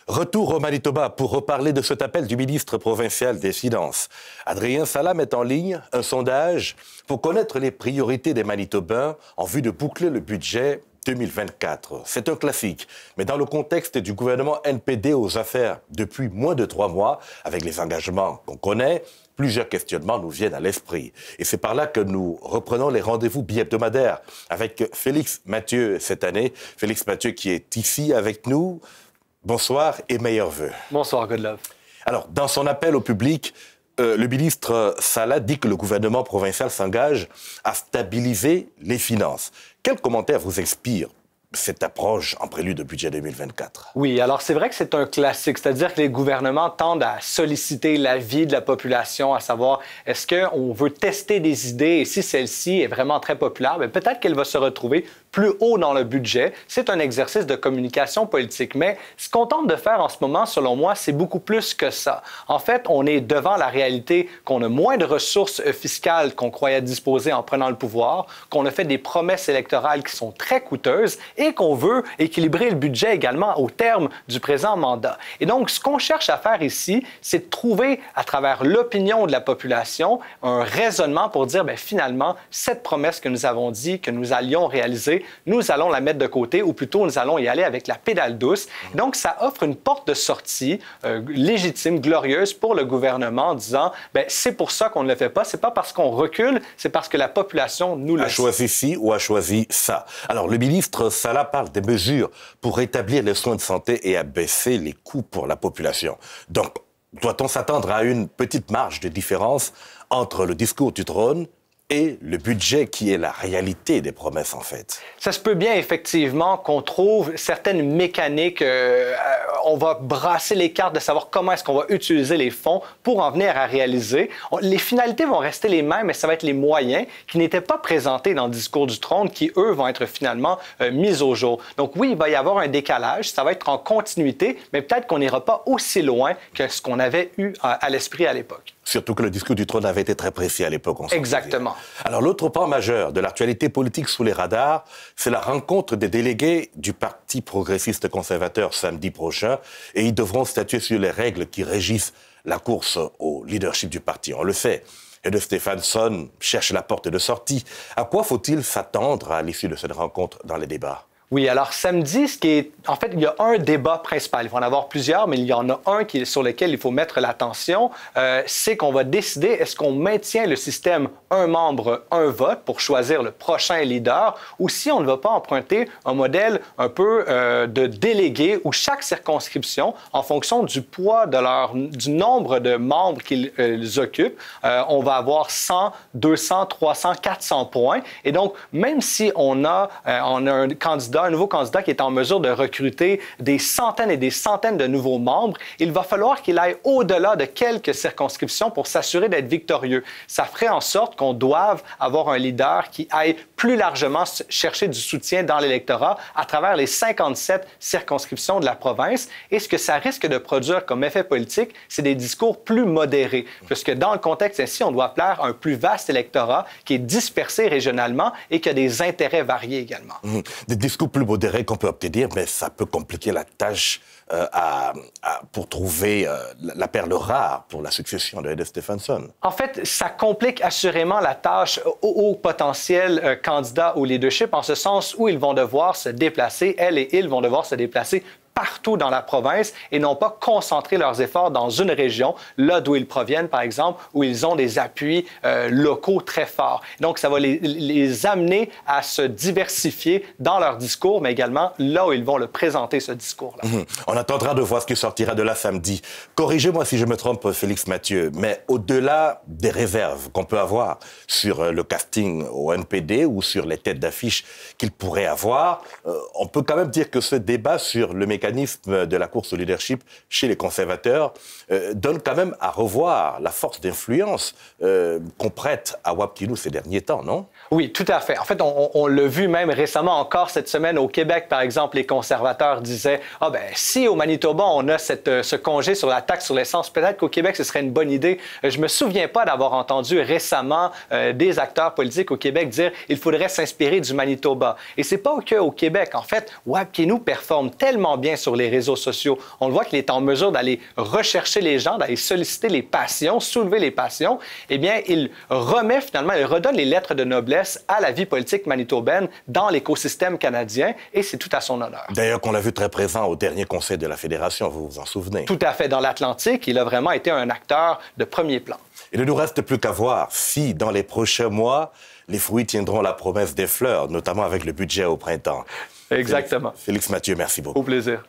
Retour au Manitoba pour reparler de cet appel du ministre provincial des Finances. Adrien Salah met en ligne un sondage pour connaître les priorités des Manitobains en vue de boucler le budget 2024. C'est un classique, mais dans le contexte du gouvernement NPD aux affaires depuis moins de 3 mois, avec les engagements qu'on connaît, plusieurs questionnements nous viennent à l'esprit. Et c'est par là que nous reprenons les rendez-vous bi-hebdomadaires avec Félix Mathieu cette année. Félix Mathieu qui est ici avec nous. Bonsoir et meilleurs vœux. Bonsoir, Godlove. Alors, dans son appel au public, le ministre Salah dit que le gouvernement provincial s'engage à stabiliser les finances. Quel commentaire vous inspire cette approche en prélude de budget 2024? Oui, alors c'est vrai que c'est un classique, c'est-à-dire que les gouvernements tendent à solliciter l'avis de la population, à savoir est-ce qu'on veut tester des idées et si celle-ci est vraiment très populaire, bien, peut-être qu'elle va se retrouver plus haut dans le budget. C'est un exercice de communication politique. Mais ce qu'on tente de faire en ce moment, selon moi, c'est beaucoup plus que ça. En fait, on est devant la réalité qu'on a moins de ressources fiscales qu'on croyait disposer en prenant le pouvoir, qu'on a fait des promesses électorales qui sont très coûteuses et qu'on veut équilibrer le budget également au terme du présent mandat. Et donc, ce qu'on cherche à faire ici, c'est de trouver, à travers l'opinion de la population, un raisonnement pour dire, bien, finalement, cette promesse que nous avons dit que nous allions réaliser, nous allons la mettre de côté, ou plutôt nous allons y aller avec la pédale douce. Donc, ça offre une porte de sortie légitime, glorieuse pour le gouvernement en disant, bien, c'est pour ça qu'on ne le fait pas, c'est pas parce qu'on recule, c'est parce que la population nous le dit. A choisi ci ou a choisi ça. Alors, le ministre Salah parle des mesures pour rétablir les soins de santé et abaisser les coûts pour la population. Donc, doit-on s'attendre à une petite marge de différence entre le discours du trône et le budget qui est la réalité des promesses, en fait? Ça se peut bien, effectivement, qu'on trouve certaines mécaniques. On va brasser les cartes de savoir comment est-ce qu'on va utiliser les fonds pour en venir à réaliser. Les finalités vont rester les mêmes, mais ça va être les moyens qui n'étaient pas présentés dans le discours du trône qui, eux, vont être finalement mis au jour. Donc oui, il va y avoir un décalage. Ça va être en continuité, mais peut-être qu'on n'ira pas aussi loin que ce qu'on avait eu à l'esprit à l'époque. Surtout que le discours du trône avait été très précis à l'époque. Exactement. Alors, l'autre pan majeur de l'actualité politique sous les radars, c'est la rencontre des délégués du Parti progressiste conservateur samedi prochain. Et ils devront statuer sur les règles qui régissent la course au leadership du parti. On le sait. Ed Stefansson cherche la porte de sortie. À quoi faut-il s'attendre à l'issue de cette rencontre dans les débats? Oui, alors samedi, en fait, il y a un débat principal. Il va en avoir plusieurs, mais il y en a un sur lequel il faut mettre l'attention. C'est qu'on va décider, est-ce qu'on maintient le système un membre, un vote pour choisir le prochain leader, ou si on ne va pas emprunter un modèle un peu de délégué où chaque circonscription, en fonction du poids du nombre de membres qu'ils occupent, on va avoir 100, 200, 300, 400 points. Et donc, même si on a un nouveau candidat qui est en mesure de recruter des centaines et des centaines de nouveaux membres, il va falloir qu'il aille au-delà de quelques circonscriptions pour s'assurer d'être victorieux. Ça ferait en sorte qu'on doive avoir un leader qui aille plus largement chercher du soutien dans l'électorat à travers les 57 circonscriptions de la province. Et ce que ça risque de produire comme effet politique, c'est des discours plus modérés. Puisque dans le contexte ainsi, on doit plaire à un plus vaste électorat qui est dispersé régionalement et qui a des intérêts variés également. Des discours plus modérés qu'on peut obtenir, mais ça peut compliquer la tâche pour trouver la perle rare pour la succession de Ed Stefansson. En fait, ça complique assurément la tâche aux potentiels candidats au leadership, en ce sens où ils vont devoir se déplacer, elles et ils vont devoir se déplacer partout dans la province et non pas concentrer leurs efforts dans une région, là d'où ils proviennent, par exemple, où ils ont des appuis locaux très forts. Donc, ça va les amener à se diversifier dans leur discours, mais également là où ils vont le présenter, ce discours-là. On attendra de voir ce qui sortira de là samedi. Corrigez-moi si je me trompe, Félix Mathieu, mais au-delà des réserves qu'on peut avoir sur le casting au NPD ou sur les têtes d'affiche qu'il pourrait avoir, on peut quand même dire que ce débat sur le mécanisme de la course au leadership chez les conservateurs donne quand même à revoir la force d'influence qu'on prête à Wap Kinew ces derniers temps, non? Oui, tout à fait. En fait, on l'a vu même récemment, encore cette semaine au Québec, par exemple, les conservateurs disaient « Ah ben, si au Manitoba, on a ce congé sur la taxe sur l'essence, peut-être qu'au Québec, ce serait une bonne idée. » Je me souviens pas d'avoir entendu récemment des acteurs politiques au Québec dire « Il faudrait s'inspirer du Manitoba. » Et c'est pas qu'au Québec. En fait, Wap Kinew performe tellement bien sur les réseaux sociaux. On le voit qu'il est en mesure d'aller rechercher les gens, d'aller solliciter les passions, soulever les passions. Eh bien, il remet finalement, il redonne les lettres de noblesse à la vie politique manitobaine dans l'écosystème canadien et c'est tout à son honneur. D'ailleurs, qu'on l'a vu très présent au dernier conseil de la Fédération, vous vous en souvenez. Tout à fait. Dans l'Atlantique, il a vraiment été un acteur de premier plan. Il ne nous reste plus qu'à voir si, dans les prochains mois, les fruits tiendront la promesse des fleurs, notamment avec le budget au printemps. Exactement. Félix Mathieu, merci beaucoup. Au plaisir.